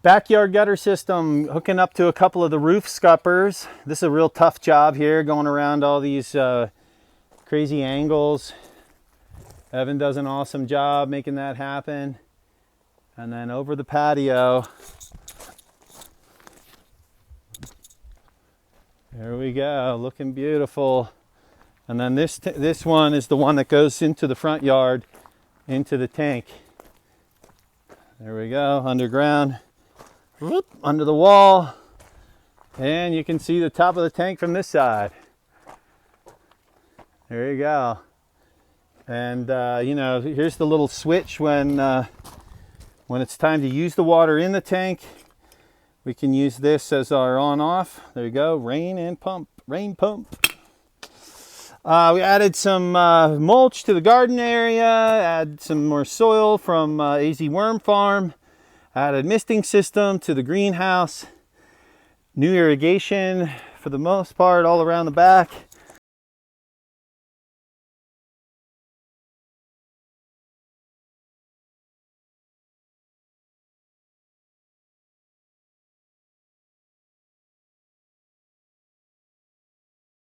Backyard gutter system hooking up to a couple of the roof scuppers. This is a real tough job here, going around all these crazy angles. Evan does an awesome job making that happen. And then over the patio, there we go, looking beautiful. And then this one is the one that goes into the front yard, into the tank. There we go, underground. Whoop, under the wall, and you can see the top of the tank from this side. There you go. And you know, here's the little switch when it's time to use the water in the tank. We can use this as our on-off. There you go, rain pump. We added some mulch to the garden area, add some more soil from AZ Worm Farm. Added misting system to the greenhouse, new irrigation for the most part all around the back.